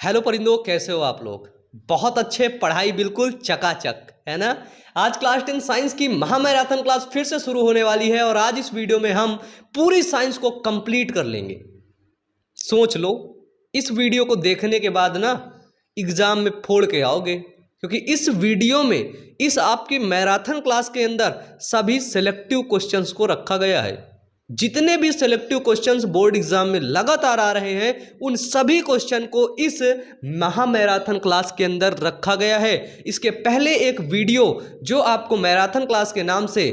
Hello परिंदों, कैसे हो आप लोग। बहुत अच्छे, पढ़ाई बिल्कुल चकाचक है ना। आज क्लास 10 साइंस की महामैराथन क्लास फिर से शुरू होने वाली है और आज इस वीडियो में हम पूरी साइंस को कंप्लीट कर लेंगे। सोच लो, इस वीडियो को देखने के बाद ना एग्जाम में फोड़ के आओगे, क्योंकि इस वीडियो में इस आपकी मैराथन क्लास के अंदर सभी सिलेक्टिव क्वेश्चंस को रखा गया है। जितने भी सिलेक्टिव क्वेश्चंस बोर्ड एग्जाम में लगातार आ रहे हैं उन सभी क्वेश्चन को इस महामैराथन क्लास के अंदर रखा गया है। इसके पहले एक वीडियो जो आपको मैराथन क्लास के नाम से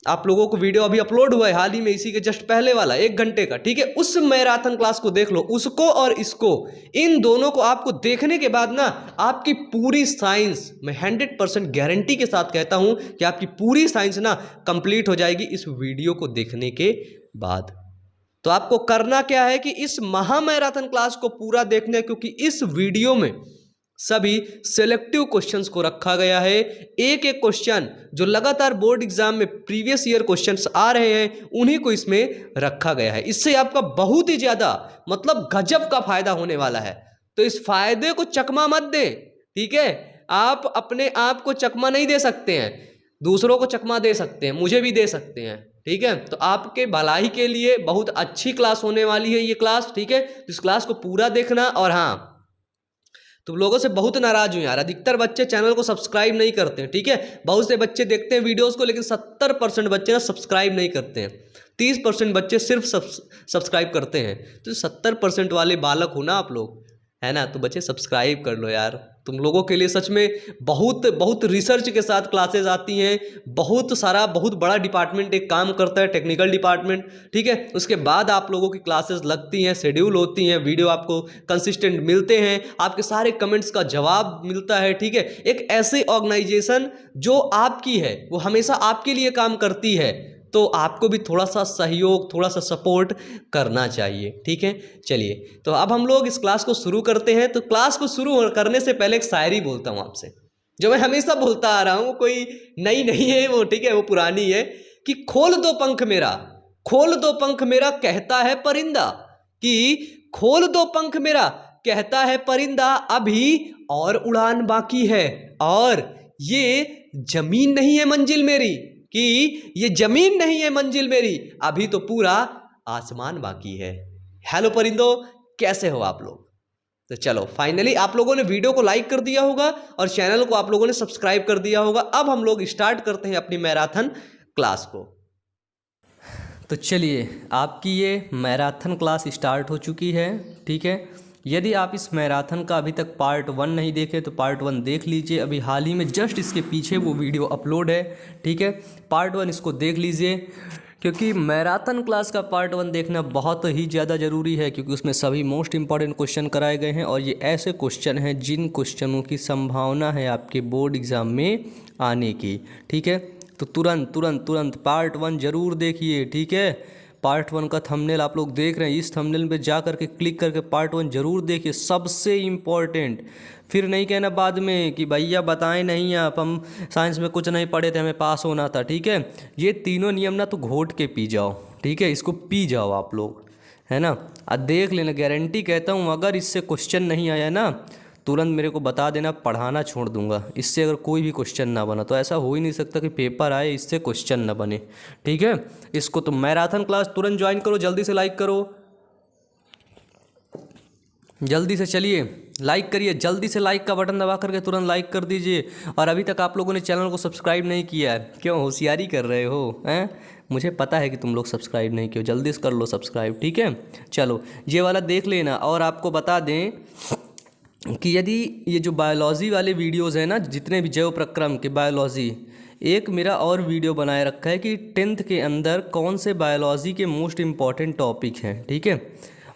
आप लोगों को वीडियो अभी अपलोड हुआ है हाल ही में, इसी के जस्ट पहले वाला 1 घंटे का, ठीक है। उस मैराथन क्लास को देख लो, उसको और इसको, इन दोनों को आपको देखने के बाद ना आपकी पूरी साइंस, मैं 100% गारंटी के साथ कहता हूं कि आपकी पूरी साइंस ना कंप्लीट हो जाएगी इस वीडियो को देखने के बाद। तो आपको करना क्या है कि इस महामैराथन क्लास को पूरा देखना है, क्योंकि इस वीडियो में सभी सिलेक्टिव क्वेश्चंस को रखा गया है। एक एक क्वेश्चन जो लगातार बोर्ड एग्जाम में प्रीवियस ईयर क्वेश्चंस आ रहे हैं उन्हीं को इसमें रखा गया है। इससे आपका बहुत ही ज्यादा मतलब गजब का फायदा होने वाला है। तो इस फायदे को चकमा मत दे, ठीक है। आप अपने आप को चकमा नहीं दे सकते हैं, दूसरों को चकमा दे सकते हैं, मुझे भी दे सकते हैं, ठीक है। तो आपके भलाई के लिए बहुत अच्छी क्लास होने वाली है ये क्लास, ठीक है। इस क्लास को पूरा देखना। और हाँ, तुम लोगों से बहुत नाराज हूं यार, अधिकतर बच्चे चैनल को सब्सक्राइब नहीं करते हैं, ठीक है। बहुत से बच्चे देखते हैं वीडियोस को, लेकिन 70% बच्चे ना सब्सक्राइब नहीं करते हैं। 30% बच्चे सिर्फ सब्सक्राइब करते हैं। तो 70% वाले बालक हो ना आप लोग, है ना। तो बच्चे सब्सक्राइब कर लो यार, तुम लोगों के लिए सच में बहुत बहुत रिसर्च के साथ क्लासेस आती हैं। बहुत सारा, बहुत बड़ा डिपार्टमेंट एक काम करता है, टेक्निकल डिपार्टमेंट, ठीक है। उसके बाद आप लोगों की क्लासेस लगती हैं, शेड्यूल होती हैं, वीडियो आपको कंसिस्टेंट मिलते हैं, आपके सारे कमेंट्स का जवाब मिलता है, ठीक है। एक ऐसी ऑर्गेनाइजेशन जो आपकी है, वो हमेशा आपके लिए काम करती है, तो आपको भी थोड़ा सा सहयोग, थोड़ा सा सपोर्ट करना चाहिए, ठीक है। चलिए, तो अब हम लोग इस क्लास को शुरू करते हैं। तो क्लास को शुरू करने से पहले एक शायरी बोलता हूं आपसे, जो मैं हमेशा बोलता आ रहा हूं, कोई नई नहीं है वो, ठीक है, वो पुरानी है। कि खोल दो पंख मेरा, खोल दो पंख मेरा कहता है परिंदा, कि खोल दो पंख मेरा कहता है परिंदा, अभी और उड़ान बाकी है, और ये जमीन नहीं है मंजिल मेरी, कि ये जमीन नहीं है मंजिल मेरी, अभी तो पूरा आसमान बाकी है। हेलो परिंदों, कैसे हो आप लोग। तो चलो, फाइनली आप लोगों ने वीडियो को लाइक कर दिया होगा और चैनल को आप लोगों ने सब्सक्राइब कर दिया होगा। अब हम लोग स्टार्ट करते हैं अपनी मैराथन क्लास को। तो चलिए, आपकी ये मैराथन क्लास स्टार्ट हो चुकी है, ठीक है। यदि आप इस मैराथन का अभी तक पार्ट 1 नहीं देखे तो पार्ट 1 देख लीजिए, अभी हाल ही में जस्ट इसके पीछे वो वीडियो अपलोड है, ठीक है। पार्ट 1 इसको देख लीजिए, क्योंकि मैराथन क्लास का पार्ट 1 देखना बहुत ही ज़्यादा ज़रूरी है, क्योंकि उसमें सभी मोस्ट इंपॉर्टेंट क्वेश्चन कराए गए हैं और ये ऐसे क्वेश्चन हैं जिन क्वेश्चनों की संभावना है आपके बोर्ड एग्ज़ाम में आने की, ठीक है। तो तुरंत तुरंत तुरंत पार्ट 1 जरूर देखिए, ठीक है। पार्ट 1 का थंबनेल आप लोग देख रहे हैं, इस थंबनेल पे जा करके क्लिक करके पार्ट 1 जरूर देखिए, सबसे इम्पोर्टेंट। फिर नहीं कहना बाद में कि भैया बताएं नहीं आप, हम साइंस में कुछ नहीं पढ़े थे, हमें पास होना था, ठीक है। ये तीनों नियम ना तो घोट के पी जाओ, ठीक है, इसको पी जाओ आप लोग, है ना। अब देख लेना, गारंटी कहता हूँ, अगर इससे क्वेश्चन नहीं आया ना तुरंत मेरे को बता देना, पढ़ाना छोड़ दूंगा। इससे अगर कोई भी क्वेश्चन ना बना तो ऐसा हो ही नहीं सकता कि पेपर आए इससे क्वेश्चन ना बने, ठीक है। इसको तो मैराथन क्लास तुरंत ज्वाइन करो, जल्दी से लाइक करो, जल्दी से चलिए लाइक करिए, जल्दी से लाइक का बटन दबा करके तुरंत लाइक कर दीजिए। और अभी तक आप लोगों ने चैनल को सब्सक्राइब नहीं किया है, क्यों होशियारी कर रहे हो, हैं। मुझे पता है कि तुम लोग सब्सक्राइब नहीं किए, जल्दी से कर लो सब्सक्राइब, ठीक है। चलो, ये वाला देख लेना। और आपको बता दें कि यदि ये जो बायोलॉजी वाले वीडियोस हैं ना, जितने भी जैव प्रक्रम के बायोलॉजी, एक मेरा और वीडियो बनाए रखा है कि 10th के अंदर कौन से बायोलॉजी के मोस्ट इम्पॉर्टेंट टॉपिक हैं, ठीक है।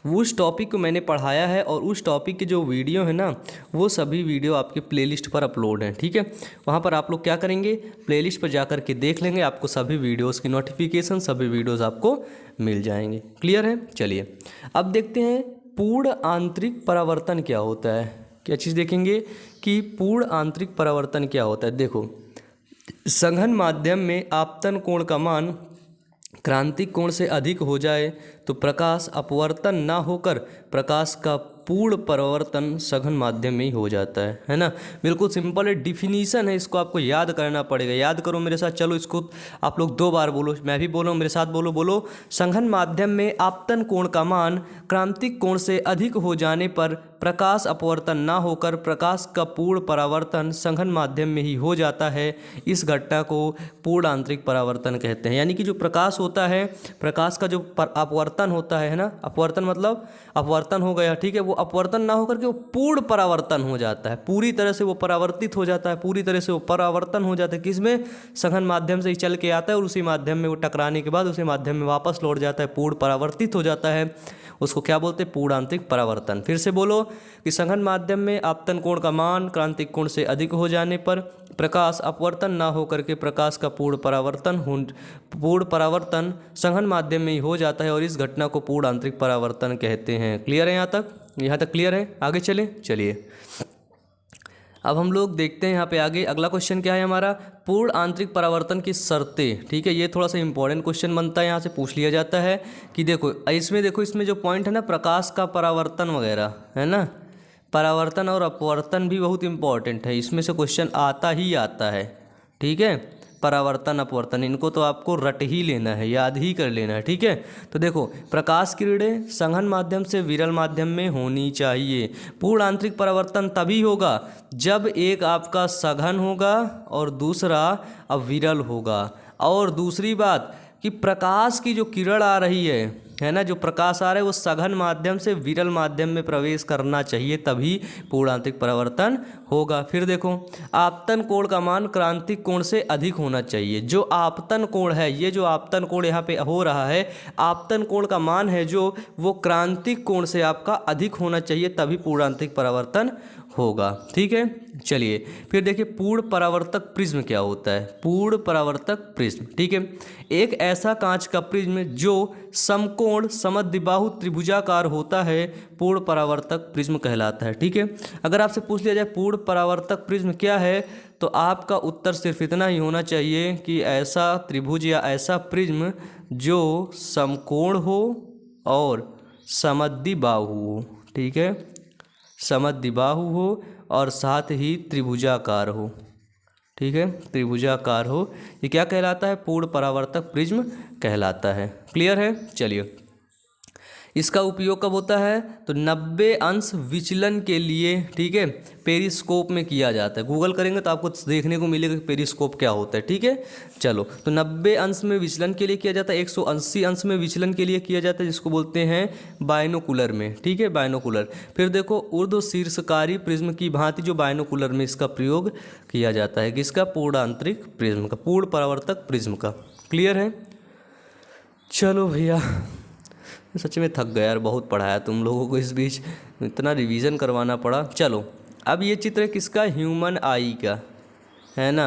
उस टॉपिक को मैंने पढ़ाया है और उस टॉपिक के जो वीडियो है ना, वो सभी वीडियो आपके प्लेलिस्ट पर अपलोड हैं, ठीक है। वहाँ पर आप लोग क्या करेंगे, प्लेलिस्ट पर जा कर के देख लेंगे, आपको सभी वीडियोज़ की नोटिफिकेशन, सभी वीडियोज़ आपको मिल जाएंगे। क्लियर है। चलिए, अब देखते हैं पूर्ण आंतरिक परावर्तन क्या होता है। क्या चीज़ देखेंगे कि पूर्ण आंतरिक परावर्तन क्या होता है। देखो, संघन माध्यम में आपतन कोण का मान क्रांतिक कोण से अधिक हो जाए तो प्रकाश अपवर्तन ना होकर प्रकाश का पूर्ण परावर्तन सघन माध्यम में ही हो जाता है ना। बिल्कुल सिंपल है, डिफिनीशन है, इसको आपको याद करना पड़ेगा। याद करो मेरे साथ, चलो इसको आप लोग 2 बार बोलो, मैं भी बोलो, मेरे साथ बोलो। बोलो, सघन माध्यम में आपतन कोण का मान क्रांतिक कोण से अधिक हो जाने पर प्रकाश अपवर्तन ना होकर प्रकाश का पूर्ण परावर्तन सघन माध्यम में ही हो जाता है। इस घटना को पूर्ण आंतरिक परावर्तन कहते हैं। यानी कि जो प्रकाश होता है, प्रकाश का जो अपवर्तन होता है ना, अपवर्तन मतलब अपवर्तन हो गया, ठीक है, वो अपवर्तन ना होकर के वो पूर्ण परावर्तन हो जाता है, पूरी तरह से वो परावर्तित हो जाता है, पूरी तरह से वो परावर्तन हो जाता है। किसमें? सघन माध्यम से ही चल के आता है और उसी माध्यम में वो टकराने के बाद उसी माध्यम में वापस लौट जाता है, पूर्ण परावर्तित हो जाता है। उसको क्या बोलते हैं? पूर्ण आंतरिक परावर्तन। फिर से बोलो कि सघन माध्यम में आपतन कोण का मान क्रांतिक कोण से अधिक हो जाने पर प्रकाश अपवर्तन ना होकर के प्रकाश का पूर्ण परावर्तन सघन माध्यम में ही हो जाता है और इस घटना को पूर्ण आंतरिक परावर्तन कहते हैं। क्लियर है यहाँ तक? यहाँ तक क्लियर है? आगे चलिए अब हम लोग देखते हैं यहाँ पे आगे अगला क्वेश्चन क्या है हमारा, पूर्ण आंतरिक परावर्तन की शर्तें। ठीक है, ये थोड़ा सा इंपॉर्टेंट क्वेश्चन बनता है, यहाँ से पूछ लिया जाता है कि देखो इसमें जो पॉइंट है ना, प्रकाश का परावर्तन वगैरह है ना, परावर्तन और अपवर्तन भी बहुत इंपॉर्टेंट है, इसमें से क्वेश्चन आता ही आता है। ठीक है, परावर्तन अपवर्तन इनको तो आपको रट ही लेना है, याद ही कर लेना है। ठीक है, तो देखो प्रकाश किरणें सघन माध्यम से विरल माध्यम में होनी चाहिए। पूर्ण आंतरिक परावर्तन तभी होगा जब एक आपका सघन होगा और दूसरा अविरल होगा। और दूसरी बात कि प्रकाश की जो किरण आ रही है ना, जो प्रकाश आ रहा है वो सघन माध्यम से विरल माध्यम में प्रवेश करना चाहिए, तभी पूर्ण आंतरिक परावर्तन होगा। फिर देखो, आपतन कोण का मान क्रांतिक कोण से अधिक होना चाहिए। जो आपतन कोण है, ये जो आपतन कोण यहाँ पे हो रहा है, आपतन कोण का मान है जो वो क्रांतिक कोण से आपका अधिक होना चाहिए, तभी पूर्ण आंतरिक परावर्तन होगा। ठीक है, चलिए फिर देखिए पूर्ण परावर्तक प्रिज्म क्या होता है। पूर्ण परावर्तक प्रिज्म, ठीक है, एक ऐसा कांच का प्रिज्म जो समकोण समद्विबाहु त्रिभुजाकार होता है, पूर्ण परावर्तक प्रिज्म कहलाता है। ठीक है, अगर आपसे पूछ लिया जाए पूर्ण परावर्तक प्रिज्म क्या है, तो आपका उत्तर सिर्फ इतना ही होना चाहिए कि ऐसा त्रिभुज या ऐसा प्रिज्म जो समकोण हो और समद्विबाहु हो। ठीक है, समद्विबाहु हो और साथ ही त्रिभुजाकार हो। ठीक है, त्रिभुजाकार हो, ये क्या कहलाता है? पूर्ण परावर्तक प्रिज्म कहलाता है। क्लियर है? चलिए, इसका उपयोग कब होता है? तो 90 अंश विचलन के लिए, ठीक है, पेरिस्कोप में किया जाता है। गूगल करेंगे तो आपको देखने को मिलेगा कि पेरिस्कोप क्या होता है। ठीक है, चलो, तो 90 अंश में विचलन के लिए किया जाता है, 180 अंश में विचलन के लिए किया जाता है, जिसको बोलते हैं बायनोकुलर में। ठीक है, बायनोकुलर। फिर देखो ऊर्ध्व शीर्षकारी प्रिज्म की भांति जो बायनोकुलर में इसका प्रयोग किया जाता है, किसका? पूर्ण आंतरिक प्रिज्म का, पूर्ण परावर्तक प्रिज्म का। क्लियर है? चलो भैया, सच में थक गया यार, बहुत पढ़ाया तुम लोगों को, इस बीच इतना रिवीजन करवाना पड़ा। चलो, अब ये चित्र किसका? ह्यूमन आई का है ना।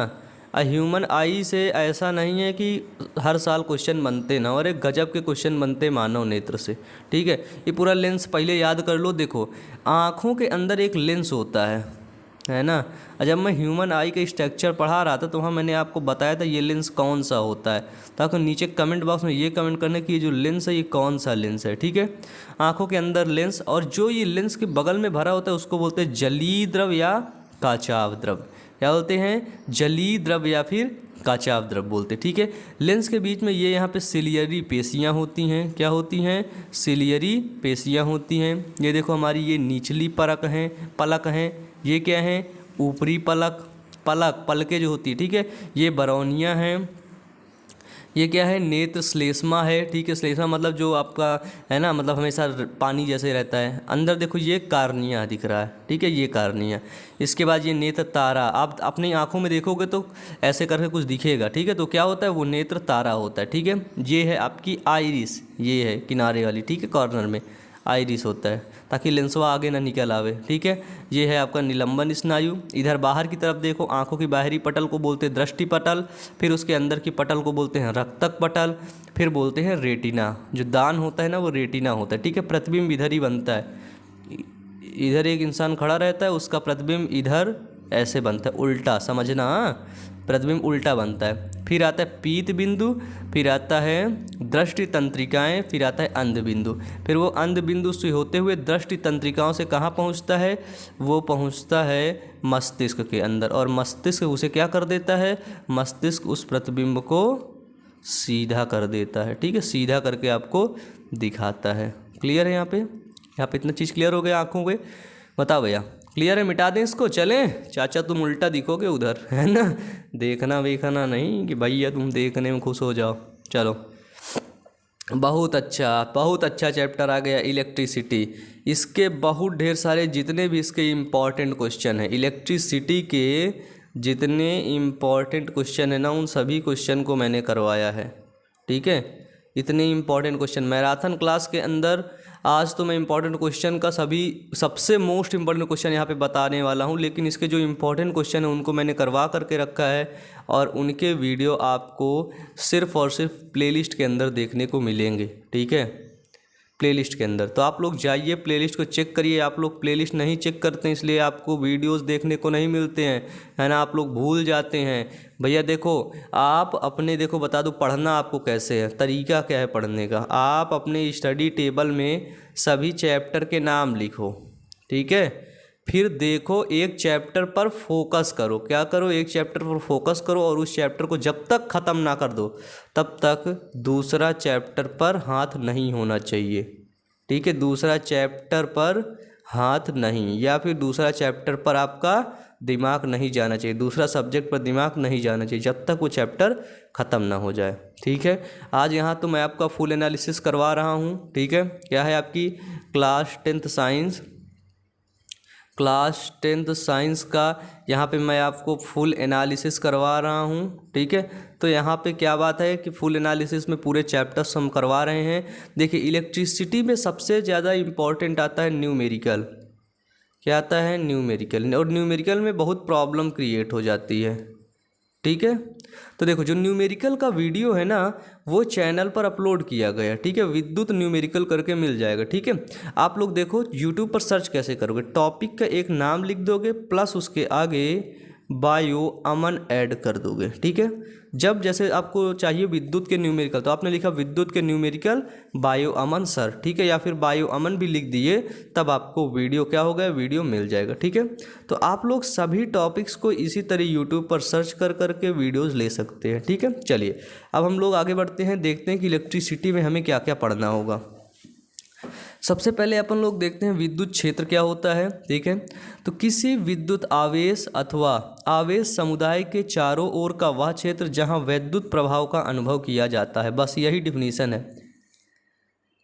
ह्यूमन आई से ऐसा नहीं है कि हर साल क्वेश्चन बनते ना, और एक गजब के क्वेश्चन बनते मानव नेत्र से। ठीक है, ये पूरा लेंस पहले याद कर लो। देखो, आँखों के अंदर एक लेंस होता है ना। जब मैं ह्यूमन आई का स्ट्रक्चर पढ़ा रहा था तो वहाँ मैंने आपको बताया था ये लेंस कौन सा होता है, ताकि नीचे कमेंट बॉक्स में ये कमेंट करने कि ये जो लेंस है ये कौन सा लेंस है। ठीक है, आंखों के अंदर लेंस, और जो ये लेंस के बगल में भरा होता है उसको बोलते हैं जलीय द्रव या काचाव द्रव। क्या बोलते हैं? जलीय द्रव या फिर काचाव द्रव बोलते। ठीक है, लेंस के बीच में ये यहाँ पे सिलियरी पेशियाँ होती हैं। क्या होती हैं? सिलियरी पेशियाँ होती हैं। ये देखो हमारी ये निचली पलक हैं। ये क्या है? ऊपरी पलकें जो होती है। ठीक है, ये बरौनियाँ हैं। ये क्या है? नेत्र श्लेष्मा है। ठीक है, श्लेष्मा मतलब जो आपका है ना, मतलब हमेशा पानी जैसे रहता है। अंदर देखो ये कार्निया दिख रहा है। ठीक है, ये कार्निया। इसके बाद ये नेत्र तारा, आप अपनी आंखों में देखोगे तो ऐसे करके कुछ दिखेगा। ठीक है, तो क्या होता है? वो नेत्र तारा होता है। ठीक है, ये है आपकी आइरिस, ये है किनारे वाली। ठीक है, कॉर्नर में आइरिस होता है ताकि लेंसवा आगे ना निकल आवे। ठीक है, ये है आपका निलंबन स्नायु। इधर बाहर की तरफ देखो, आंखों की बाहरी पटल को बोलते हैं दृष्टि पटल, फिर उसके अंदर की पटल को बोलते हैं रक्तक पटल, फिर बोलते हैं रेटिना। जो दान होता है ना वो रेटिना होता है। ठीक है, प्रतिबिंब इधर ही बनता है। इधर एक इंसान खड़ा रहता है, उसका प्रतिबिंब इधर ऐसे बनता है, उल्टा समझना, प्रतिबिंब उल्टा बनता है। फिर आता है पीत बिंदु, फिर आता है दृष्टि तंत्रिकाएँ, फिर आता है अंध बिंदु। फिर वो अंध बिंदु से होते हुए दृष्टि तंत्रिकाओं से कहाँ पहुँचता है, वो पहुँचता है मस्तिष्क के अंदर, और मस्तिष्क उसे क्या कर देता है, मस्तिष्क उस प्रतिबिंब को सीधा कर देता है। ठीक है, सीधा करके आपको दिखाता है। क्लियर है यहाँ पे इतना चीज़ क्लियर हो गया आँखों पे। बताओ भैया क्लियर है, मिटा दें इसको, चलें। चाचा तुम उल्टा दिखोगे उधर, है ना, देखना वेखना नहीं कि भैया तुम देखने में खुश हो जाओ। चलो बहुत अच्छा चैप्टर आ गया इलेक्ट्रिसिटी। इसके बहुत ढेर सारे जितने भी इसके इम्पॉर्टेंट क्वेश्चन हैं, इलेक्ट्रिसिटी के जितने इम्पॉर्टेंट क्वेश्चन है ना, उन सभी क्वेश्चन को मैंने करवाया है। ठीक है, इतने इम्पॉर्टेंट क्वेश्चन मैराथन क्लास के अंदर आज तो मैं इम्पॉर्टेंट क्वेश्चन का सबसे मोस्ट इम्पॉर्टेंट क्वेश्चन यहाँ पे बताने वाला हूँ, लेकिन इसके जो इम्पॉर्टेंट क्वेश्चन है उनको मैंने करवा करके रखा है, और उनके वीडियो आपको सिर्फ़ और सिर्फ प्लेलिस्ट के अंदर देखने को मिलेंगे। ठीक है, प्लेलिस्ट के अंदर, तो आप लोग जाइए प्लेलिस्ट को चेक करिए। आप लोग प्लेलिस्ट नहीं चेक करते हैं इसलिए आपको वीडियोस देखने को नहीं मिलते हैं, है ना, आप लोग भूल जाते हैं। भैया देखो आप अपने, देखो बता दो पढ़ना आपको कैसे है, तरीका क्या है पढ़ने का। आप अपने स्टडी टेबल में सभी चैप्टर के नाम लिखो, ठीक है, फिर देखो एक चैप्टर पर फोकस करो। क्या करो, एक चैप्टर पर फोकस करो, और उस चैप्टर को जब तक ख़त्म ना कर दो तब तक दूसरा चैप्टर पर हाथ नहीं होना चाहिए। ठीक है, दूसरा चैप्टर पर हाथ नहीं, या फिर दूसरा चैप्टर पर आपका दिमाग नहीं जाना चाहिए, दूसरा सब्जेक्ट पर दिमाग नहीं जाना चाहिए जब तक वो चैप्टर ख़त्म ना हो जाए। ठीक है, आज यहाँ तो मैं आपका फुल एनालिसिस करवा रहा हूँ। ठीक है, क्या है आपकी क्लास 10th साइंस का यहाँ पे मैं आपको फुल एनालिसिस करवा रहा हूँ। ठीक है, तो यहाँ पे क्या बात है कि फुल एनालिसिस में पूरे चैप्टर्स हम करवा रहे हैं। देखिए इलेक्ट्रिसिटी में सबसे ज़्यादा इम्पॉर्टेंट आता है न्यूमेरिकल। क्या आता है, न्यूमेरिकल, और न्यूमेरिकल में बहुत प्रॉब्लम क्रिएट हो जाती है। ठीक है, तो देखो जो न्यूमेरिकल का वीडियो है ना वो चैनल पर अपलोड किया गया। ठीक है, विद्युत न्यूमेरिकल करके मिल जाएगा। ठीक है, आप लोग देखो यूट्यूब पर सर्च कैसे करोगे, टॉपिक का एक नाम लिख दोगे प्लस उसके आगे बायो अमन ऐड कर दोगे। ठीक है, जब जैसे आपको चाहिए विद्युत के न्यूमेरिकल तो आपने लिखा विद्युत के न्यूमेरिकल बायो अमन सर। ठीक है, या फिर बायो अमन भी लिख दिए, तब आपको वीडियो क्या हो गया, वीडियो मिल जाएगा। ठीक है, तो आप लोग सभी टॉपिक्स को इसी तरह यूट्यूब पर सर्च कर करके वीडियोज़ ले सकते हैं। ठीक है, चलिए अब हम लोग आगे बढ़ते हैं, देखते हैं कि इलेक्ट्रिसिटी में हमें क्या क्या पढ़ना होगा। सबसे पहले अपन लोग देखते हैं विद्युत क्षेत्र क्या होता है। ठीक है, तो किसी विद्युत आवेश अथवा आवेश समुदाय के चारों ओर का वह क्षेत्र जहां वैद्युत प्रभाव का अनुभव किया जाता है, बस यही डिफिनीशन है।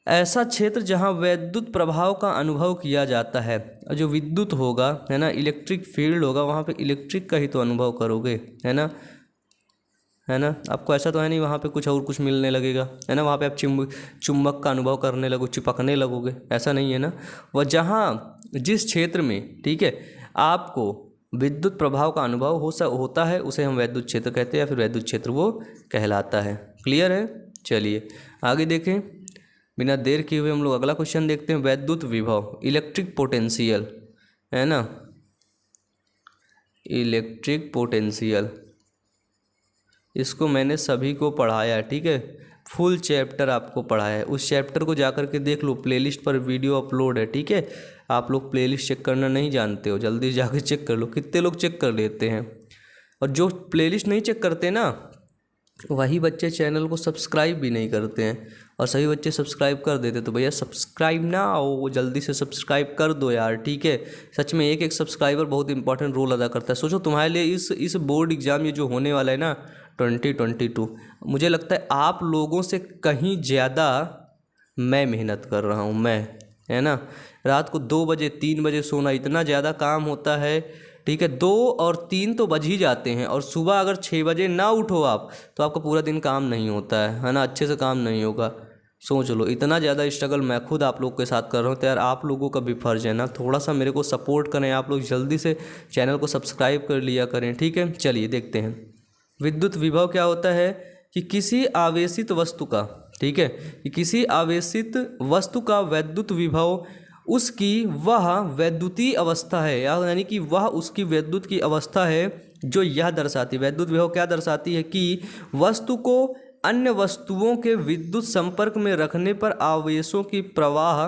ऐसा क्षेत्र जहां वैद्युत प्रभाव का अनुभव किया जाता है, जो विद्युत होगा, है ना, इलेक्ट्रिक फील्ड होगा, वहाँ पे इलेक्ट्रिक का ही तो अनुभव करोगे, है ना, आपको ऐसा तो है नहीं वहाँ पे कुछ और कुछ मिलने लगेगा, है ना, वहाँ पे आप चुंबक का अनुभव करने लगो, चिपकने लगोगे, ऐसा नहीं है ना। वह जहाँ जिस क्षेत्र में, ठीक है, आपको विद्युत प्रभाव का अनुभव होता है उसे हम वैद्युत क्षेत्र कहते हैं, या फिर वैद्युत क्षेत्र वो कहलाता है। क्लियर है, चलिए आगे देखें, बिना देर किए हुए हम लोग अगला क्वेश्चन देखते हैं। वैद्युत विभव, इलेक्ट्रिक पोटेंशियल, है ना, इलेक्ट्रिक पोटेंशियल, इसको मैंने सभी को पढ़ाया है। ठीक है, फुल चैप्टर आपको पढ़ाया है, उस चैप्टर को जाकर के देख लो, प्लेलिस्ट पर वीडियो अपलोड है। ठीक है, आप लोग प्लेलिस्ट चेक करना नहीं जानते हो, जल्दी जाकर चेक कर लो। कितने लोग चेक कर लेते हैं, और जो प्लेलिस्ट नहीं चेक करते ना वही बच्चे चैनल को सब्सक्राइब भी नहीं करते हैं, और सभी बच्चे सब्सक्राइब कर देते। तो भैया सब्सक्राइब ना हो, जल्दी से सब्सक्राइब कर दो यार। ठीक है, सच में एक सब्सक्राइबर बहुत इंपॉर्टेंट रोल अदा करता है। सोचो तुम्हारे लिए इस बोर्ड एग्ज़ाम ये जो होने वाला है ना 2022, मुझे लगता है आप लोगों से कहीं ज़्यादा मैं मेहनत कर रहा हूँ, मैं, है ना, रात को 2 बजे 3 बजे सोना, इतना ज़्यादा काम होता है। ठीक है, 2 और 3 तो बज ही जाते हैं, और सुबह अगर 6 बजे ना उठो आप तो आपका पूरा दिन काम नहीं होता है ना, अच्छे से काम नहीं होगा। सोच लो, इतना ज़्यादा स्ट्रगल मैं खुद आप लोग के साथ कर रहा हूँ, तो यार आप लोगों का भी फ़र्ज़ है ना, थोड़ा सा मेरे को सपोर्ट करें। आप लोग जल्दी से चैनल को सब्सक्राइब कर लिया करें। ठीक है, चलिए देखते हैं विद्युत विभव क्या होता है। कि किसी आवेशित वस्तु का, ठीक है, कि किसी आवेशित वस्तु का वैद्युत विभव उसकी वह वैद्युतीय अवस्था है, यानी कि वह उसकी वैद्युत की अवस्था है जो यह दर्शाती है, वैद्युत विभव क्या दर्शाती है कि वस्तु को अन्य वस्तुओं के विद्युत संपर्क में रखने पर आवेशों की प्रवाह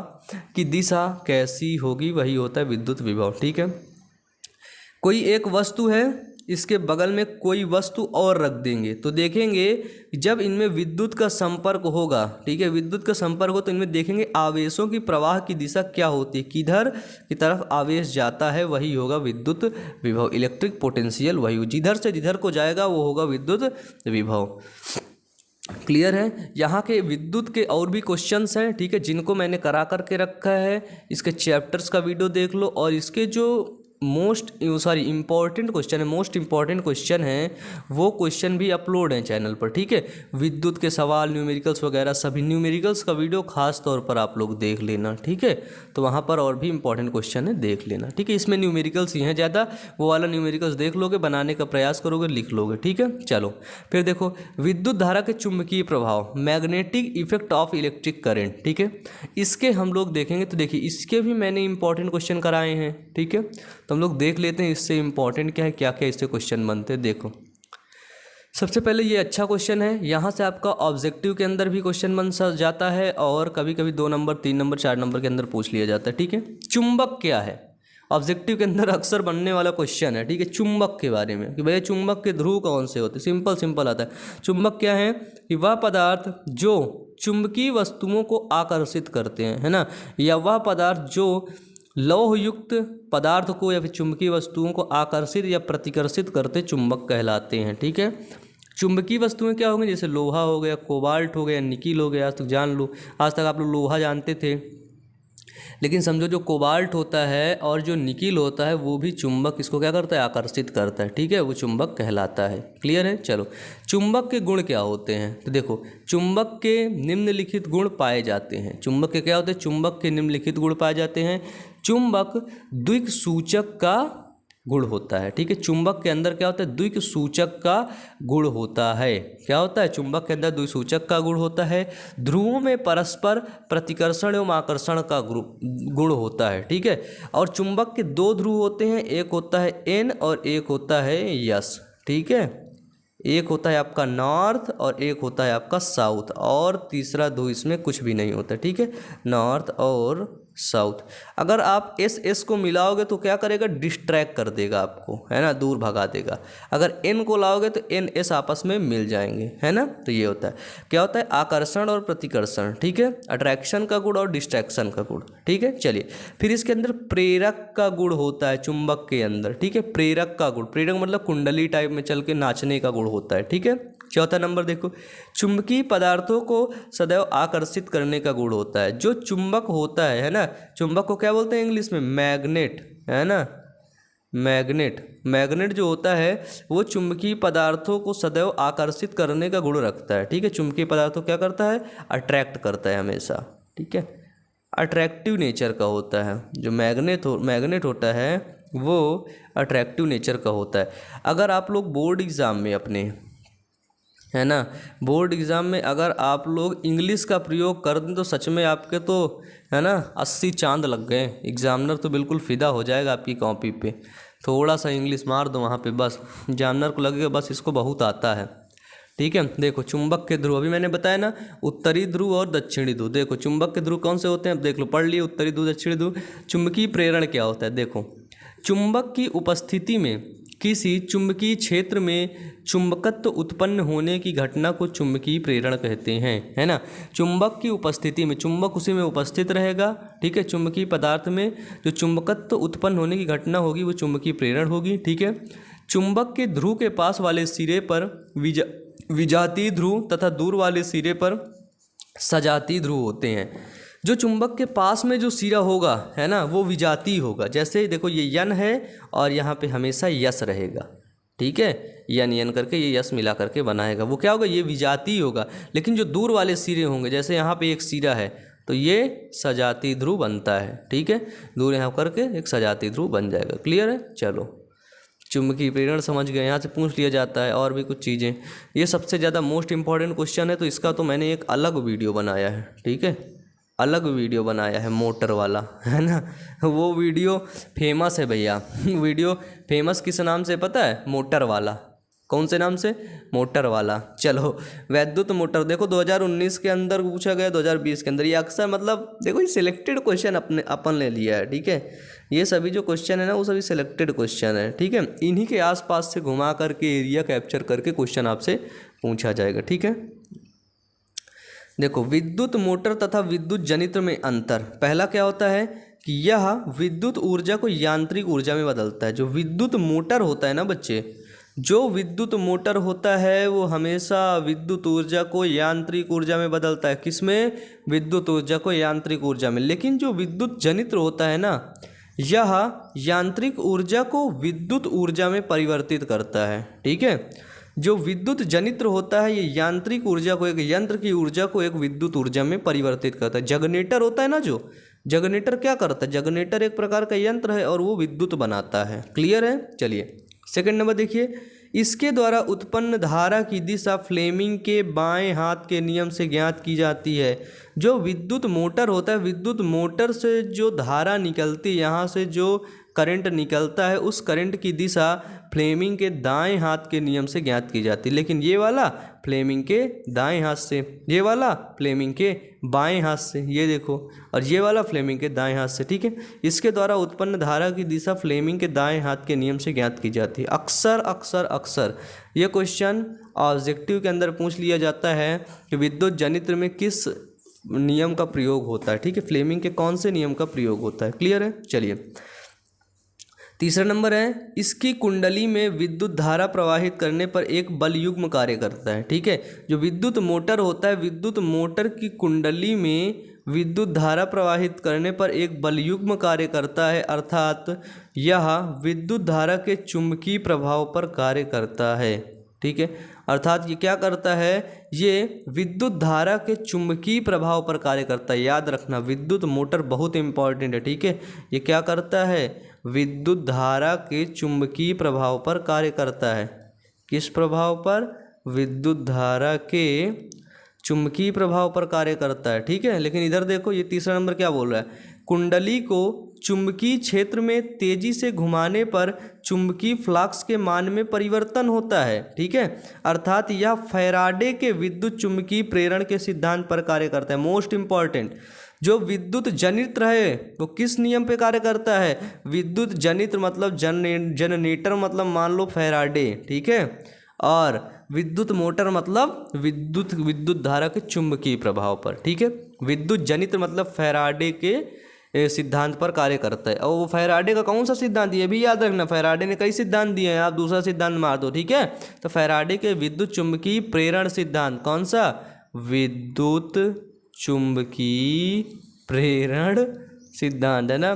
की दिशा कैसी होगी, वही होता है विद्युत विभव। ठीक है, कोई एक वस्तु है, इसके बगल में कोई वस्तु और रख देंगे तो देखेंगे जब इनमें विद्युत का संपर्क होगा, ठीक है, विद्युत का संपर्क हो तो इनमें देखेंगे आवेशों की प्रवाह की दिशा क्या होती है, किधर की तरफ आवेश जाता है, वही होगा विद्युत विभव। इलेक्ट्रिक पोटेंशियल वही जिधर से जिधर को जाएगा वो होगा विद्युत विभव। क्लियर है। यहाँ के विद्युत के और भी क्वेश्चंस हैं, ठीक है, जिनको मैंने करा करके रखा है। इसके चैप्टर्स का वीडियो देख लो और इसके जो मोस्ट इंपॉर्टेंट क्वेश्चन है वो क्वेश्चन भी अपलोड हैं चैनल पर। ठीक है, विद्युत के सवाल, न्यूमेरिकल्स वगैरह सभी, न्यूमेरिकल्स का वीडियो खास तौर पर आप लोग देख लेना। ठीक है, तो वहाँ पर और भी इंपॉर्टेंट क्वेश्चन है, देख लेना। ठीक है, इसमें न्यूमेरिकल्स ही हैं ज़्यादा, वो वाला न्यूमेरिकल्स देख लोगे, बनाने का प्रयास करोगे, लिख लोगे। ठीक है, चलो फिर देखो विद्युत धारा के चुंबकीय प्रभाव, magnetic effect of electric current. ठीक है, इसके हम लोग देखेंगे। तो देखिए इसके भी मैंने इंपॉर्टेंट क्वेश्चन कराए हैं। ठीक है, तो हम लोग देख लेते हैं इससे इंपॉर्टेंट क्या है, क्या क्या इससे क्वेश्चन बनते हैं। देखो सबसे पहले ये अच्छा क्वेश्चन है, यहाँ से आपका ऑब्जेक्टिव के अंदर भी क्वेश्चन बन जाता है और कभी कभी 2 नंबर 3 नंबर 4 नंबर के अंदर पूछ लिया जाता है। ठीक है, चुंबक क्या है, ऑब्जेक्टिव के अंदर अक्सर बनने वाला क्वेश्चन है। ठीक है, चुंबक के बारे में कि भैया चुंबक के ध्रुव कौन से होते हैं, सिंपल आता है। चुंबक क्या है कि वह पदार्थ जो चुंबकीय वस्तुओं को आकर्षित करते हैं, है ना, या वह पदार्थ जो लौहयुक्त पदार्थ को या फिर चुंबकीय वस्तुओं को आकर्षित या प्रतिकर्षित करते चुंबक कहलाते हैं। ठीक है, चुंबकीय वस्तुएं क्या होंगी, जैसे लोहा हो गया, कोबाल्ट हो गया, निकिल हो गया। आज तक जान लो, आज तक आप लोग लोहा जानते थे, लेकिन समझो जो कोबाल्ट होता है और जो निकिल होता है वो भी चुंबक इसको क्या करता है, आकर्षित करता है। ठीक है, वो चुंबक कहलाता है। क्लियर है। चलो चुंबक के गुण क्या होते हैं, तो देखो चुंबक के निम्नलिखित गुण पाए जाते हैं। चुंबक के क्या होते हैं, चुंबक के निम्नलिखित गुण पाए जाते हैं। चुंबक द्विक सूचक का गुण होता है। ठीक है, चुंबक के अंदर क्या होता है, द्विक सूचक का गुण होता है। क्या होता है, चुंबक के अंदर द्विक सूचक का गुण होता है। ध्रुवों में परस्पर प्रतिकर्षण एवं आकर्षण का गुण होता है। ठीक है, और चुंबक के 2 ध्रुव होते हैं, एक होता है एन और एक होता है यस। ठीक है, एक होता है आपका नॉर्थ और एक होता है आपका साउथ, और तीसरा ध्रुव इसमें कुछ भी नहीं होता। ठीक है, नॉर्थ और साउथ। अगर आप एस को मिलाओगे तो क्या करेगा, डिस्ट्रैक्ट कर देगा आपको, है ना, दूर भगा देगा। अगर एन को लाओगे तो एन एस आपस में मिल जाएंगे, है ना। तो ये होता है, क्या होता है, आकर्षण और प्रतिकर्षण। ठीक है, अट्रैक्शन का गुण और डिस्ट्रैक्शन का गुण। ठीक है, चलिए फिर इसके अंदर प्रेरक का गुण होता है चुंबक के अंदर। ठीक है, प्रेरक का गुण, प्रेरक मतलब कुंडली टाइप में चल के नाचने का गुण होता है। ठीक है, चौथा नंबर देखो, चुंबकीय पदार्थों को सदैव आकर्षित करने का गुण होता है। जो चुंबक होता है ना, चुंबक को क्या बोलते हैं इंग्लिश में, मैग्नेट, है ना, मैग्नेट जो होता है वो चुंबकीय पदार्थों को सदैव आकर्षित करने का गुण रखता है। ठीक है, चुंबकीय पदार्थों क्या करता है, अट्रैक्ट करता है हमेशा। ठीक है, अट्रैक्टिव नेचर का होता है। जो मैग्नेट होता है वो अट्रैक्टिव नेचर का होता है। अगर आप लोग बोर्ड एग्ज़ाम में अपने, है ना, बोर्ड एग्ज़ाम में अगर आप लोग इंग्लिश का प्रयोग कर दें तो सच में आपके तो, है ना, 80 चांद लग गए। एग्जामिनर तो बिल्कुल फ़िदा हो जाएगा आपकी कॉपी पे। थोड़ा सा इंग्लिश मार दो वहाँ पे, बस एग्जामिनर को लगेगा बस इसको बहुत आता है। ठीक है, देखो चुंबक के ध्रुव अभी मैंने बताया ना, उत्तरी ध्रुव और दक्षिणी ध्रुव। देखो चुंबक के ध्रुव कौन से होते हैं, अब देख लो, पढ़ लिए, उत्तरी ध्रुव दक्षिणी ध्रुव। चुंबकीय प्रेरण क्या होता है, देखो चुंबक की उपस्थिति में किसी चुंबकीय क्षेत्र में चुंबकत्व उत्पन्न होने की घटना को चुंबकीय प्रेरण कहते हैं, है ना। चुंबक की उपस्थिति में, चुंबक उसी में उपस्थित रहेगा। ठीक है, चुंबकीय पदार्थ में जो चुंबकत्व उत्पन्न होने की घटना होगी वो चुंबकीय प्रेरण होगी। ठीक है, चुंबक के ध्रुव के पास वाले सिरे पर विजातीय ध्रुव तथा दूर वाले सिरे पर सजातीय ध्रुव होते हैं। जो चुंबक के पास में जो सिरा होगा, है ना, वो विजातीय होगा। जैसे देखो ये यन है और यहाँ पे हमेशा यस रहेगा। ठीक है, यन करके ये यस मिला करके बनाएगा, वो क्या होगा, ये विजातीय होगा। लेकिन जो दूर वाले सिरे होंगे, जैसे यहाँ पे एक सिरा है तो ये सजातीय ध्रुव बनता है। ठीक है, दूर यहाँ करके एक सजातीय ध्रुव बन जाएगा। क्लियर है। चलो चुंबकीय प्रेरण समझ गए, यहाँ से पूछ लिया जाता है और भी कुछ चीज़ें। ये सबसे ज़्यादा मोस्ट इंपॉर्टेंट क्वेश्चन है, तो इसका तो मैंने एक अलग वीडियो बनाया है। ठीक है, अलग वीडियो बनाया है मोटर वाला, है ना। वो वीडियो फेमस है भैया। वीडियो फेमस किस नाम से पता है? मोटर वाला। कौन से नाम से? मोटर वाला। चलो, वैद्युत मोटर देखो 2019 के अंदर पूछा गया, 2020 के अंदर। ये अक्सर मतलब देखो ये सिलेक्टेड क्वेश्चन अपन ले लिया है, ठीक है। ये सभी जो क्वेश्चन है ना वो सभी सिलेक्टेड क्वेश्चन है, ठीक है। इन्हीं के आसपास से घुमा करके एरिया कैप्चर करके क्वेश्चन आपसे पूछा जाएगा, ठीक है। देखो, विद्युत मोटर तथा विद्युत जनित्र में अंतर। पहला क्या होता है कि यह विद्युत ऊर्जा को यांत्रिक ऊर्जा में बदलता है। जो विद्युत मोटर होता है ना बच्चे, जो विद्युत मोटर होता है वो हमेशा विद्युत ऊर्जा को यांत्रिक ऊर्जा में बदलता है। किसमें? विद्युत ऊर्जा को यांत्रिक ऊर्जा में। लेकिन जो विद्युत जनित्र होता है ना, यह यांत्रिक ऊर्जा को विद्युत ऊर्जा में परिवर्तित करता है, ठीक है। जो विद्युत जनित्र होता है ये यांत्रिक ऊर्जा को, एक यंत्र की ऊर्जा को एक विद्युत ऊर्जा में परिवर्तित करता है। जगनेटर होता है ना, जो जगनेटर क्या करता है? जगनेटर एक प्रकार का यंत्र है और वो विद्युत बनाता है। क्लियर है? चलिए सेकंड नंबर देखिए, इसके द्वारा उत्पन्न धारा की दिशा फ्लेमिंग के बाएं हाथ के नियम से ज्ञात की जाती है। जो विद्युत मोटर होता है, विद्युत मोटर से जो धारा निकलती है, यहाँ से जो करंट निकलता है, उस करंट की दिशा फ्लेमिंग के दाएं हाथ के नियम से ज्ञात की जाती है। लेकिन ये वाला फ्लेमिंग के दाएं हाथ से, ये वाला फ्लेमिंग के बाएं हाथ से, ये देखो, और ये वाला फ्लेमिंग के दाएं हाथ से, ठीक है। इसके द्वारा उत्पन्न धारा की दिशा फ्लेमिंग के दाएं हाथ के नियम से ज्ञात की जाती है। अक्सर अक्सर अक्सर ये क्वेश्चन ऑब्जेक्टिव के अंदर पूछ लिया जाता है कि विद्युत जनित्र में किस नियम का प्रयोग होता है, ठीक है। फ्लेमिंग के कौन से नियम का प्रयोग होता है। क्लियर है? चलिए तीसरा नंबर है, इसकी कुंडली में विद्युत धारा प्रवाहित करने पर एक बल युग्म कार्य करता है, ठीक है। जो विद्युत मोटर होता है, विद्युत मोटर की कुंडली में विद्युत धारा प्रवाहित करने पर एक बल युग्म कार्य करता है, अर्थात यह विद्युत धारा के चुंबकीय प्रभाव पर कार्य करता है, ठीक है। अर्थात ये क्या करता है? ये विद्युत धारा के चुंबकीय प्रभाव पर कार्य करता है। याद रखना, विद्युत मोटर बहुत इंपॉर्टेंट है, ठीक है। ये क्या करता है? विद्युत धारा के चुंबकीय प्रभाव पर कार्य करता है। किस प्रभाव पर? विद्युत धारा के चुंबकीय प्रभाव पर कार्य करता है, ठीक है। लेकिन इधर देखो, ये तीसरा नंबर क्या बोल रहा है? कुंडली को चुंबकीय क्षेत्र में तेजी से घुमाने पर चुंबकीय फ्लक्स के मान में परिवर्तन होता है, ठीक है। अर्थात यह फैराडे के विद्युत चुंबकीय प्रेरण के सिद्धांत पर कार्य करता है। मोस्ट इंपॉर्टेंट, जो विद्युत जनित्र है वो किस नियम पे कार्य करता है? विद्युत जनित्र मतलब जनरेटर मतलब मान लो फैराडे, ठीक है। और विद्युत मोटर मतलब विद्युत धारा के चुंबकीय प्रभाव पर, ठीक है। विद्युत जनित्र मतलब फैराडे के सिद्धांत पर कार्य करता है। और वो फैराडे का कौन सा सिद्धांत, ये भी याद रखना। फैराडे ने कई सिद्धांत दिए हैं, आप दूसरा सिद्धांत मार दो, ठीक है। तो फैराडे के विद्युत चुंबकीय प्रेरण सिद्धांत, कौन सा? विद्युत चुंबकीय प्रेरण सिद्धांत, है ना।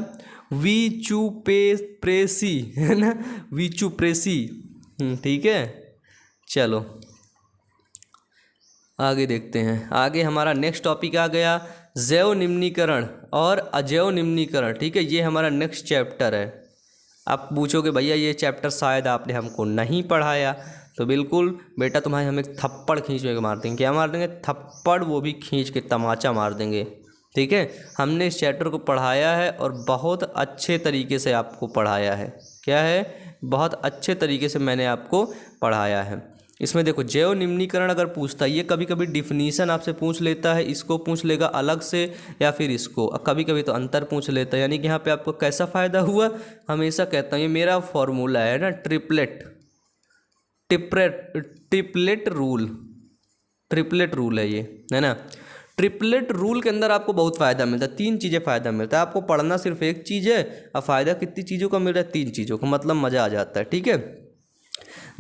विचुप्रेसी, है ना, विचुप्रेसी, ठीक है। चलो आगे देखते हैं। आगे हमारा नेक्स्ट टॉपिक आ गया जैव निम्नीकरण और अजैव निम्नीकरण, ठीक है। ये हमारा नेक्स्ट चैप्टर है। आप पूछोगे भैया ये चैप्टर शायद आपने हमको नहीं पढ़ाया, तो बिल्कुल बेटा तुम्हारे हम एक थप्पड़ खींच के मार देंगे। क्या मार देंगे? थप्पड़, वो भी खींच के तमाचा मार देंगे, ठीक है। हमने इस चैप्टर को पढ़ाया है और बहुत अच्छे तरीके से आपको पढ़ाया है। क्या है? बहुत अच्छे तरीके से मैंने आपको पढ़ाया है। इसमें देखो जैव निम्नीकरण अगर पूछता है, ये कभी कभी डिफिनीशन आपसे पूछ लेता है, इसको पूछ लेगा अलग से या फिर इसको, कभी कभी तो अंतर पूछ लेता है। यानी कि यहाँ पे आपको कैसा फ़ायदा हुआ? हमेशा कहता हूँ ये मेरा फॉर्मूला है ना, ट्रिपलेट रूल है ये, है ना। ट्रिपलेट रूल के अंदर आपको बहुत फ़ायदा मिलता है। 3 चीज़ें फ़ायदा मिलता है आपको। पढ़ना सिर्फ एक चीज़ है और फ़ायदा कितनी चीज़ों का मिल रहा है? 3 चीज़ों का, मतलब मज़ा आ जाता है, ठीक है।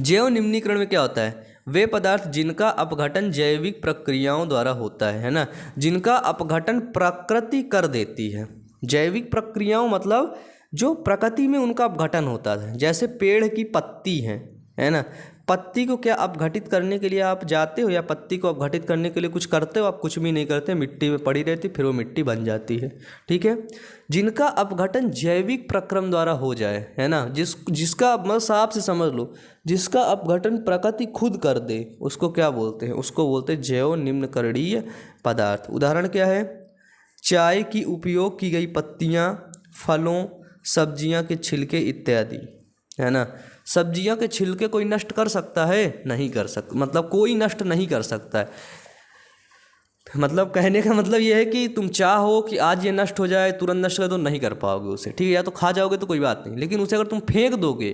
जैव निम्नीकरण में क्या होता है? वे पदार्थ जिनका अपघटन जैविक प्रक्रियाओं द्वारा होता है ना, जिनका अपघटन प्रकृति कर देती है। जैविक प्रक्रियाओं मतलब जो प्रकृति में उनका अपघटन होता है। जैसे पेड़ की पत्ती है ना, पत्ती को क्या अपघटित करने के लिए आप जाते हो, या पत्ती को अपघटित करने के लिए कुछ करते हो? आप कुछ भी नहीं करते, मिट्टी में पड़ी रहती, फिर वो मिट्टी बन जाती है, ठीक है। जिनका अपघटन जैविक प्रक्रम द्वारा हो जाए, है ना, जिसका मतलब साफ से समझ लो, जिसका अपघटन प्रकृति खुद कर दे, उसको क्या बोलते हैं? उसको बोलते हैं जैव निम्नकरणीय पदार्थ। उदाहरण क्या है? चाय की उपयोग की गई पत्तियाँ, फलों, सब्जियाँ के छिलके इत्यादि, है ना। सब्जियाँ के छिलके कोई नष्ट कर सकता है? नहीं कर सकता, मतलब कोई नष्ट नहीं कर सकता है। मतलब कहने का मतलब ये है कि तुम चाहो कि आज ये नष्ट हो जाए, तुरंत नष्ट कर दो, नहीं कर पाओगे उसे, ठीक है। या तो खा जाओगे तो कोई बात नहीं, लेकिन उसे अगर तुम फेंक दोगे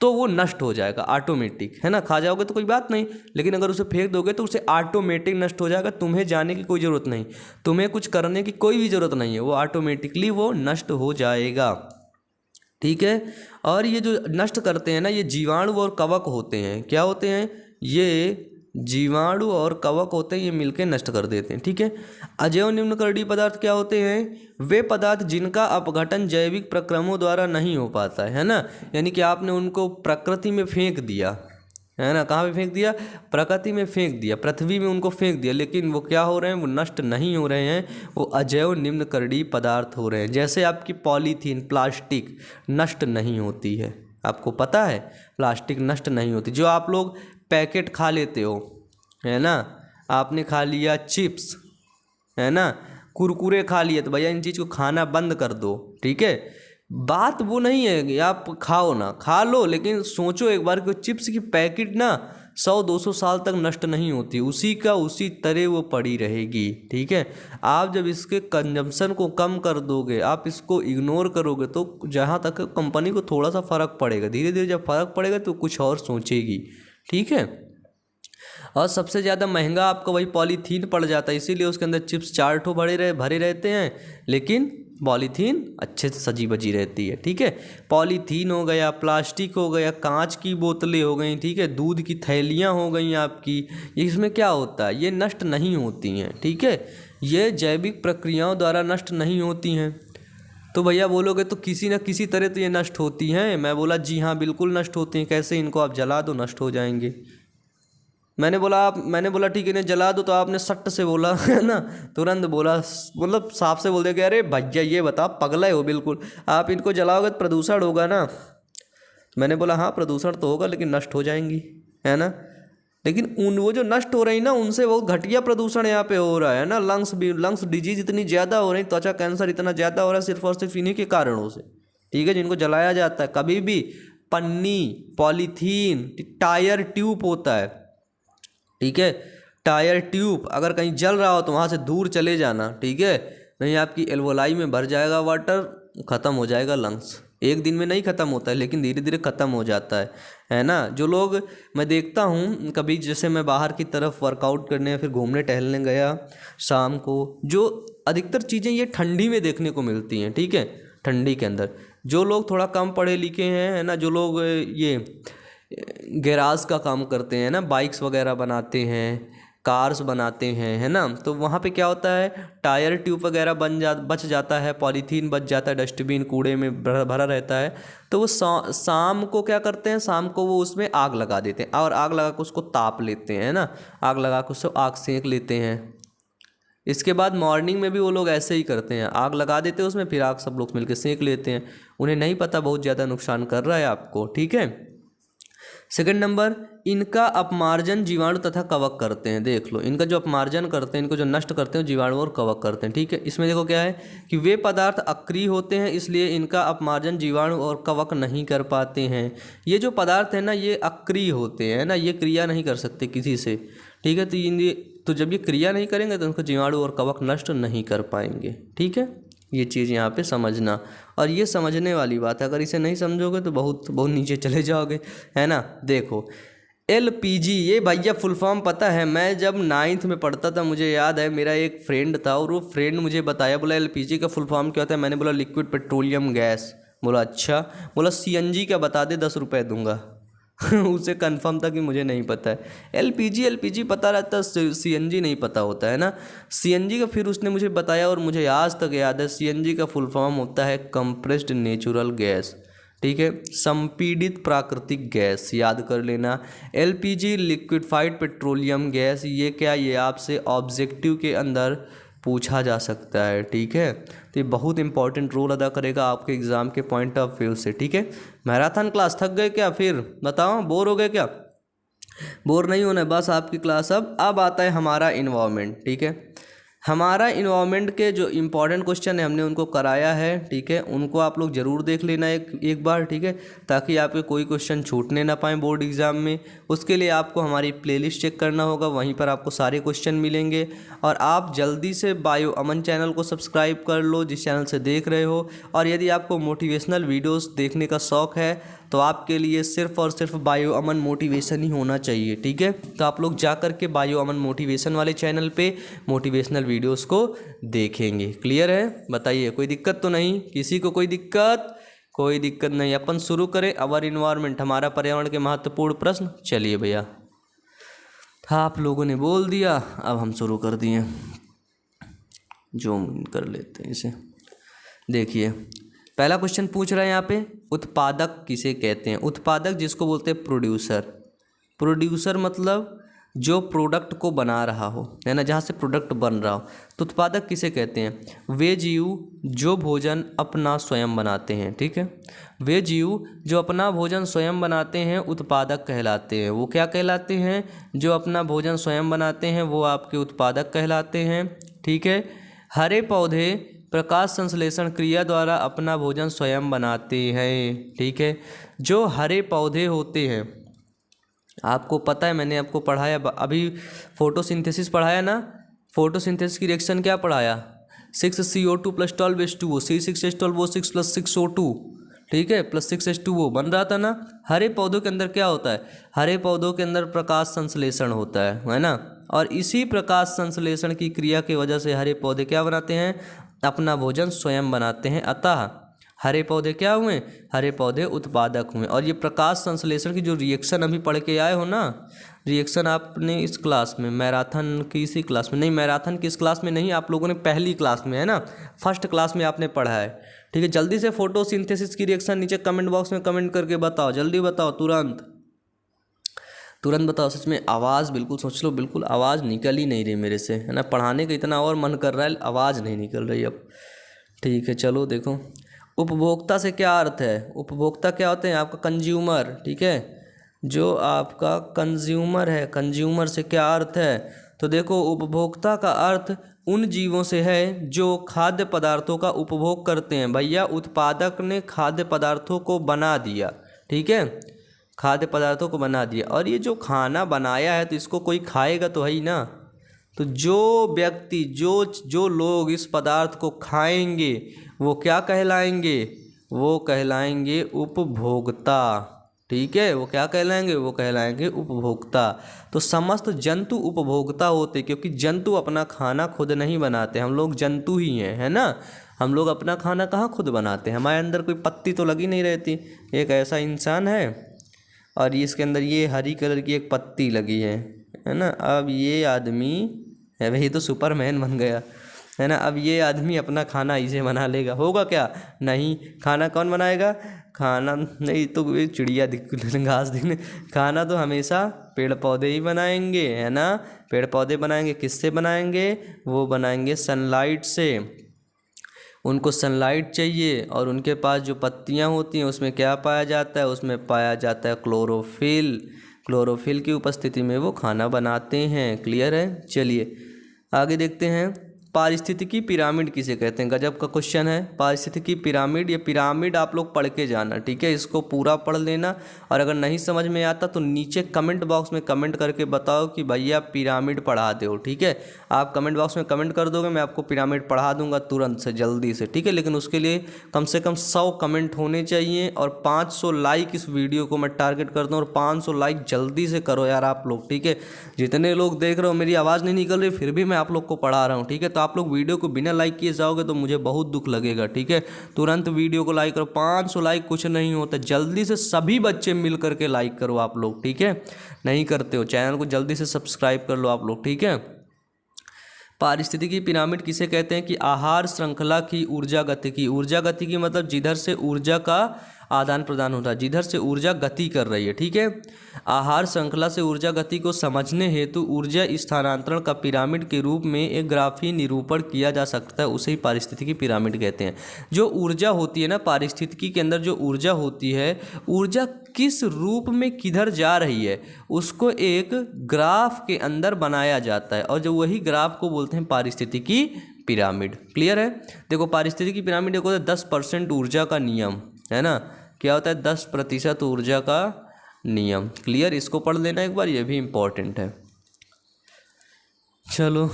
तो वो नष्ट हो जाएगा ऑटोमेटिक, है ना। खा जाओगे तो कोई बात नहीं, लेकिन अगर उसे फेंक दोगे तो उसे ऑटोमेटिक नष्ट हो जाएगा। तुम्हें जाने की कोई ज़रूरत नहीं, तुम्हें कुछ करने की कोई भी ज़रूरत नहीं है, वो ऑटोमेटिकली वो नष्ट हो जाएगा, ठीक है। और ये जो नष्ट करते हैं ना, ये जीवाणु और कवक होते हैं। क्या होते हैं? ये जीवाणु और कवक होते हैं, ये मिलकर नष्ट कर देते हैं, ठीक है। अजैव निम्नकर्णीय पदार्थ क्या होते हैं? वे पदार्थ जिनका अपघटन जैविक प्रक्रमों द्वारा नहीं हो पाता है ना। यानी कि आपने उनको प्रकृति में फेंक दिया, है ना। कहाँ पे फेंक दिया? प्रकृति में फेंक दिया, पृथ्वी में उनको फेंक दिया, लेकिन वो क्या हो रहे हैं? वो नष्ट नहीं हो रहे हैं, वो अजैव निम्नकर्णीय पदार्थ हो रहे हैं। जैसे आपकी पॉलीथीन, प्लास्टिक नष्ट नहीं होती है, आपको पता है प्लास्टिक नष्ट नहीं होती। जो आप लोग पैकेट खा लेते हो, है ना, आपने खा लिया चिप्स, है ना, कुरकुरे खा लिए, तो भैया इन चीज़ को खाना बंद कर दो, ठीक है। बात वो नहीं है कि आप खाओ ना, खा लो, लेकिन सोचो एक बार कि चिप्स की पैकेट ना 100-200 साल तक नष्ट नहीं होती, उसी का उसी तरह वो पड़ी रहेगी, ठीक है। आप जब इसके कंजम्पशन को कम कर दोगे, आप इसको इग्नोर करोगे, तो जहाँ तक कंपनी को थोड़ा सा फ़र्क पड़ेगा, धीरे धीरे जब फ़र्क पड़ेगा तो कुछ और सोचेगी, ठीक है। और सबसे ज़्यादा महंगा आपको वही पॉलीथीन पड़ जाता है, इसीलिए उसके अंदर चिप्स 4 ठो भरे रहते हैं, लेकिन पॉलीथीन अच्छे से सजी बजी रहती है, ठीक है। पॉलीथीन हो गया, प्लास्टिक हो गया, कांच की बोतलें हो गई, ठीक है, दूध की थैलियाँ हो गई आपकी, इसमें क्या होता है? ये नष्ट नहीं होती हैं, ठीक है। ये जैविक प्रक्रियाओं द्वारा नष्ट नहीं होती हैं। तो भैया बोलोगे तो किसी न किसी तरह तो ये नष्ट होती हैं। मैं बोला जी हाँ, बिल्कुल नष्ट होती हैं। कैसे? इनको आप जला दो, नष्ट हो जाएंगे। मैंने बोला ठीक है इन्हें जला दो, तो आपने सट्ट से बोला, है ना, तुरंत बोला, मतलब साफ से बोल दिया कि अरे भैया ये बता, पगला हो बिल्कुल, आप इनको जलाओगे तो प्रदूषण होगा ना। मैंने बोला हाँ प्रदूषण तो होगा, लेकिन नष्ट हो जाएंगी, है ना। लेकिन वो जो नष्ट हो रही ना, उनसे बहुत घटिया प्रदूषण यहाँ पे हो रहा है ना। लंग्स डिजीज इतनी ज़्यादा हो रही, त्वचा कैंसर इतना ज़्यादा हो रहा है, सिर्फ और सिर्फ इन्हीं के कारणों से, ठीक है, जिनको जलाया जाता है। कभी भी पन्नी, पॉलीथीन, टायर ट्यूब होता है, ठीक है, टायर ट्यूब अगर कहीं जल रहा हो तो वहाँ से दूर चले जाना, ठीक है, नहीं आपकी एल्वोलाई में भर जाएगा वाटर, ख़त्म हो जाएगा लंग्स। एक दिन में नहीं ख़त्म होता है, लेकिन धीरे धीरे ख़त्म हो जाता है ना। जो लोग मैं देखता हूँ कभी, जैसे मैं बाहर की तरफ वर्कआउट करने या फिर घूमने टहलने गया शाम को, जो अधिकतर चीज़ें ये ठंडी में देखने को मिलती हैं, ठीक है। ठंडी के अंदर जो लोग थोड़ा कम पढ़े लिखे हैं, है ना, जो लोग ये गैराज का काम करते हैं ना, बाइक्स वगैरह बनाते हैं, कार्स बनाते हैं, है ना, तो वहाँ पे क्या होता है, टायर ट्यूब वगैरह बच जाता है, पॉलीथीन बच जाता है, डस्टबिन कूड़े में भरा रहता है। तो वो शाम को क्या करते हैं, शाम को वो उसमें आग लगा देते हैं, और आग लगा कर उसको ताप लेते हैं ना, आग लगा कर उसको आग सेंक लेते हैं। इसके बाद मॉर्निंग में भी वो लोग ऐसे ही करते हैं, आग लगा देते हैं उसमें, फिर आग सब लोग मिलकर सेंक लेते हैं। उन्हें नहीं पता बहुत ज़्यादा नुकसान कर रहा है आपको, ठीक है। सेकंड नंबर, इनका अपमार्जन जीवाणु तथा कवक करते हैं। देख लो, इनका जो अपमार्जन करते हैं, इनको जो नष्ट करते हैं, जीवाणु और कवक करते हैं, ठीक है। इसमें देखो क्या है कि वे पदार्थ अक्रिय होते हैं, इसलिए इनका अपमार्जन जीवाणु और कवक नहीं कर पाते हैं। ये जो पदार्थ है ना, ये अक्रिय होते हैं ना, ये क्रिया नहीं कर सकते किसी से, ठीक है। तो जब ये क्रिया नहीं करेंगे तो उनको जीवाणु और कवक नष्ट नहीं कर पाएंगे, ठीक है। ये चीज़ यहाँ पे समझना, और ये समझने वाली बात है। अगर इसे नहीं समझोगे तो बहुत बहुत नीचे चले जाओगे, है ना। देखो LPG, ये भैया फुल फॉर्म पता है। मैं जब 9th में पढ़ता था, मुझे याद है, मेरा एक फ्रेंड था और वो फ्रेंड मुझे बताया, बोला LPG का फुल फॉर्म क्या होता है। मैंने बोला लिक्विड पेट्रोलियम गैस। बोला अच्छा। बोला CNG का बता दे, 10 रुपये दूंगा। उसे कंफर्म था कि मुझे नहीं पता है। LPG पता रहता है, CNG नहीं पता होता है ना। CNG का फिर उसने मुझे बताया और मुझे आज तक याद है, CNG का फुल फॉर्म होता है कंप्रेस्ड नेचुरल गैस, ठीक है, संपीड़ित प्राकृतिक गैस, याद कर लेना। LPG लिक्विफाइड पेट्रोलियम गैस, ये क्या, ये आपसे ऑब्जेक्टिव के अंदर पूछा जा सकता है, ठीक है। तो ये बहुत इंपॉर्टेंट रोल अदा करेगा आपके एग्ज़ाम के पॉइंट ऑफ व्यू से, ठीक है। मैराथन क्लास थक गए क्या? फिर बताओ, बोर हो गए क्या? बोर नहीं होना है, बस आपकी क्लास अब आता है हमारा इन्वायरमेंट, ठीक है। हमारा इन्वायरमेंट के जो इम्पोर्टेंट क्वेश्चन है हमने उनको कराया है, ठीक है। उनको आप लोग ज़रूर देख लेना एक बार, ठीक है, ताकि आपके कोई क्वेश्चन छूटने ना पाए बोर्ड एग्ज़ाम में। उसके लिए आपको हमारी प्लेलिस्ट चेक करना होगा, वहीं पर आपको सारे क्वेश्चन मिलेंगे। और आप जल्दी से बायो अमन चैनल को सब्सक्राइब कर लो जिस चैनल से देख रहे हो। और यदि आपको मोटिवेशनल वीडियोस देखने का शौक़ है तो आपके लिए सिर्फ़ और सिर्फ बायो अमन मोटिवेशन ही होना चाहिए, ठीक है। तो आप लोग जा कर के बायो अमन मोटिवेशन वाले चैनल पे मोटिवेशनल वीडियोस को देखेंगे। क्लियर है? बताइए, कोई दिक्कत तो नहीं? किसी को कोई दिक्कत? कोई दिक्कत नहीं। अपन शुरू करें। अवर इन्वायरमेंट, हमारा पर्यावरण के महत्वपूर्ण प्रश्न। चलिए भैया, आप लोगों ने बोल दिया, अब हम शुरू कर दिए। जूम कर लेते हैं इसे। देखिए, पहला क्वेश्चन पूछ रहा है यहाँ पे, उत्पादक किसे कहते हैं? उत्पादक जिसको बोलते हैं प्रोड्यूसर। प्रोड्यूसर मतलब जो प्रोडक्ट को बना रहा हो, है ना, जहाँ से प्रोडक्ट बन रहा हो। तो उत्पादक किसे कहते हैं? वे जीव जो भोजन अपना स्वयं बनाते हैं, ठीक है। वे जीव जो अपना भोजन स्वयं बनाते हैं उत्पादक कहलाते हैं। वो क्या कहलाते हैं? जो अपना भोजन स्वयं बनाते हैं वो आपके उत्पादक कहलाते हैं, ठीक है। हरे पौधे प्रकाश संश्लेषण क्रिया द्वारा अपना भोजन स्वयं बनाते हैं, ठीक है। जो हरे पौधे होते हैं, आपको पता है, मैंने आपको पढ़ाया अभी फोटोसिंथेसिस पढ़ाया ना। फोटोसिंथेसिस की रिएक्शन क्या पढ़ाया? 6CO2 + 12H2O, C6H12O6 + 6O2, ठीक है, + 6H2O बन रहा था ना। हरे पौधों के अंदर क्या होता है? हरे पौधों के अंदर प्रकाश संश्लेषण होता है ना। और इसी प्रकाश संश्लेषण की क्रिया की वजह से हरे पौधे क्या बनाते हैं? अपना भोजन स्वयं बनाते हैं। अतः हरे पौधे क्या हुए? हरे पौधे उत्पादक हुए। और ये प्रकाश संश्लेषण की जो रिएक्शन अभी पढ़ के आए हो ना, रिएक्शन आपने इस क्लास में, मैराथन की इसी क्लास में नहीं, मैराथन की इस क्लास में नहीं, आप लोगों ने पहली क्लास में, है ना, फर्स्ट क्लास में आपने पढ़ा है, ठीक है। जल्दी से फोटोसिंथेसिस की रिएक्शन नीचे कमेंट बॉक्स में कमेंट करके बताओ, जल्दी बताओ, तुरंत बताओ। सच में आवाज़ बिल्कुल, सोच लो, बिल्कुल आवाज़ निकल ही नहीं रही मेरे से, है ना। पढ़ाने का इतना और मन कर रहा है, आवाज़ नहीं निकल रही अब, ठीक है। चलो देखो, उपभोक्ता से क्या अर्थ है? उपभोक्ता क्या होते हैं? आपका कंज्यूमर, ठीक है। जो आपका कंज्यूमर है, कंज्यूमर से क्या अर्थ है? तो देखो, उपभोक्ता का अर्थ उन जीवों से है जो खाद्य पदार्थों का उपभोग करते हैं। भैया, उत्पादक ने खाद्य पदार्थों को बना दिया, ठीक है, खाद्य पदार्थों को बना दिया। और ये जो खाना बनाया है तो इसको कोई खाएगा तो है ही ना। तो जो व्यक्ति, जो लोग इस पदार्थ को खाएंगे वो क्या कहलाएंगे? वो कहलाएंगे उपभोक्ता, ठीक है। वो क्या कहलाएंगे? वो कहलाएंगे उपभोक्ता। तो समस्त जंतु उपभोक्ता होते, क्योंकि जंतु अपना खाना खुद नहीं बनाते, हम लोग जंतु ही हैं, है ना। हम लोग अपना खाना कहाँ खुद बनाते हैं? हमारे अंदर कोई पत्ती तो लगी नहीं रहती। एक ऐसा इंसान है और इसके अंदर ये हरी कलर की एक पत्ती लगी है ना। अब ये आदमी है, वही तो सुपरमैन बन गया, है ना। अब ये आदमी अपना खाना इसे बना लेगा, होगा क्या? नहीं। खाना कौन बनाएगा? खाना नहीं तो चिड़िया घास दिखने, खाना तो हमेशा पेड़ पौधे ही बनाएंगे, है ना। पेड़ पौधे बनाएंगे, किससे बनाएंगे? वो बनाएंगे सनलाइट से। उनको सनलाइट चाहिए और उनके पास जो पत्तियां होती हैं उसमें क्या पाया जाता है? उसमें पाया जाता है क्लोरोफिल। क्लोरोफिल की उपस्थिति में वो खाना बनाते हैं। क्लियर है? चलिए आगे देखते हैं। पारिस्थितिकी पिरामिड किसे कहते हैं? गजब का क्वेश्चन है। पारिस्थितिकी पिरामिड, ये पिरामिड आप लोग पढ़ के जाना, ठीक है, इसको पूरा पढ़ लेना। और अगर नहीं समझ में आता तो नीचे कमेंट बॉक्स में कमेंट करके बताओ कि भैया पिरामिड पढ़ा दो, ठीक है। आप कमेंट बॉक्स में कमेंट कर दोगे, मैं आपको पिरामिड पढ़ा दूंगा तुरंत से, जल्दी से, ठीक है। लेकिन उसके लिए कम से कम 100 कमेंट होने चाहिए और 500 लाइक इस वीडियो को मैं टारगेट करता हूँ। और 500 लाइक जल्दी से करो यार आप लोग, ठीक है। जितने लोग देख रहे हो, मेरी आवाज़ नहीं निकल रही फिर भी मैं आप लोग को पढ़ा रहा हूँ, ठीक है। तो आप लोग वीडियो को बिना लाइक किए जाओगे तो मुझे बहुत दुख लगेगा, ठीक है। तुरंत वीडियो को लाइक करो, 500 लाइक कुछ नहीं होता, जल्दी से सभी बच्चे मिल करके लाइक करो आप लोग, ठीक है। नहीं करते हो, चैनल को जल्दी से सब्सक्राइब कर लो आप लोग, ठीक है। पारिस्थितिकी पिरामिड किसे कहते हैं? कि आहार श्रृंखला की ऊर्जा गतिकी। ऊर्जा गतिकी मतलब जिधर से ऊर्जा का आदान प्रदान होता है, जिधर से ऊर्जा गति कर रही है। ठीक है, आहार श्रृंखला से ऊर्जा गति को समझने हेतु ऊर्जा स्थानांतरण का पिरामिड के रूप में एक ग्राफीय निरूपण किया जा सकता है, उसे ही पारिस्थितिकी पिरामिड कहते हैं। जो ऊर्जा होती है ना, पारिस्थितिकी के अंदर जो ऊर्जा होती है, ऊर्जा किस रूप में किधर जा रही है उसको एक ग्राफ के अंदर बनाया जाता है, और जो वही ग्राफ को बोलते हैं पारिस्थितिकी पिरामिड। क्लियर है? देखो पारिस्थितिकी पिरामिड एक होता है 10% ऊर्जा का नियम, है ना, क्या होता है 10% ऊर्जा का नियम। क्लियर, इसको पढ़ लेना एक बार, ये भी इम्पोर्टेंट है। चलो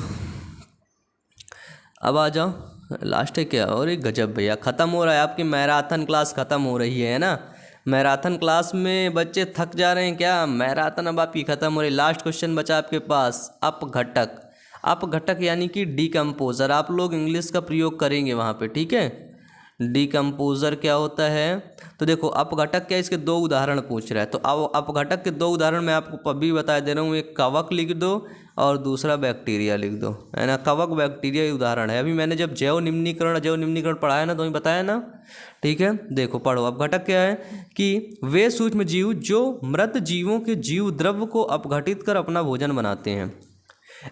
अब आ जाओ, लास्ट है क्या, और एक गजब भैया ख़त्म हो रहा है, आपकी मैराथन क्लास ख़त्म हो रही है ना। मैराथन क्लास में बच्चे थक जा रहे हैं क्या, मैराथन अब आपकी ख़त्म हो रही। लास्ट क्वेश्चन बचा आपके पास, अपघटक। अपघटक यानी कि डीकम्पोजर, आप लोग इंग्लिश का प्रयोग करेंगे वहाँ पे। ठीक है, डीकम्पोजर क्या होता है, तो देखो अपघटक क्या, इसके दो उदाहरण पूछ रहा है, तो अब अपघटक के दो उदाहरण मैं आपको अभी बता दे रहा हूँ। एक कवक लिख दो और दूसरा बैक्टीरिया लिख दो, है ना। कवक बैक्टीरिया उदाहरण है। अभी मैंने जब जैव निम्नीकरण पढ़ाया ना, तो ही बताया ना। ठीक है, देखो पढ़ो। अपघटक क्या है कि वे सूक्ष्म जीव जो मृत जीवों के जीव द्रव्य को अपघटित कर अपना भोजन बनाते हैं,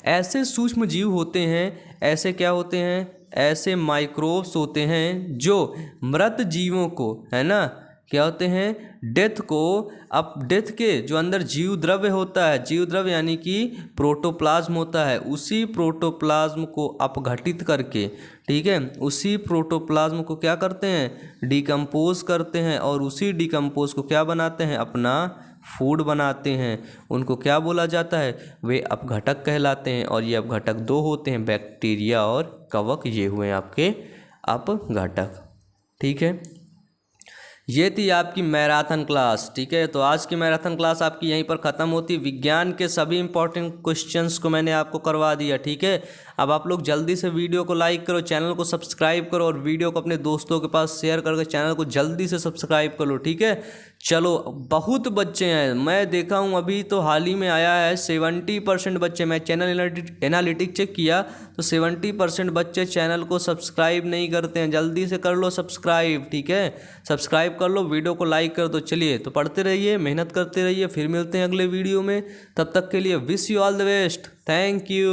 ऐसे सूक्ष्म जीव होते हैं। ऐसे क्या होते हैं, ऐसे माइक्रोब्स होते हैं जो मृत जीवों को, है ना, क्या होते हैं, डेथ के जो अंदर जीव द्रव्य होता है, जीव द्रव्य यानी कि प्रोटोप्लाज्म होता है, उसी प्रोटोप्लाज्म को अपघटित करके, ठीक है, उसी प्रोटोप्लाज्म को क्या करते हैं, डिकम्पोज करते हैं, और उसी डिकम्पोज को क्या बनाते हैं, अपना फूड बनाते हैं। उनको क्या बोला जाता है, वे अपघटक कहलाते हैं। और ये अपघटक दो होते हैं, बैक्टीरिया और कवक, ये हुए आपके अपघटक। ठीक है, ये थी आपकी मैराथन क्लास। ठीक है, तो आज की मैराथन क्लास आपकी यहीं पर ख़त्म होती। विज्ञान के सभी इंपॉर्टेंट क्वेश्चंस को मैंने आपको करवा दिया। ठीक है, अब आप लोग जल्दी से वीडियो को लाइक करो, चैनल को सब्सक्राइब करो, और वीडियो को अपने दोस्तों के पास शेयर करके चैनल को जल्दी से सब्सक्राइब कर लो। ठीक है, चलो बहुत बच्चे हैं, मैं देखा हूँ अभी तो हाल ही में आया है 70% बच्चे, मैं चैनल एनालिटिक चेक किया तो 70% बच्चे चैनल को सब्सक्राइब नहीं करते हैं। जल्दी से कर लो सब्सक्राइब। ठीक है, सब्सक्राइब कर लो, वीडियो को लाइक कर दो। चलिए, तो पढ़ते रहिए, मेहनत करते रहिए, फिर मिलते हैं अगले वीडियो में। तब तक के लिए wish you all the best, thank you.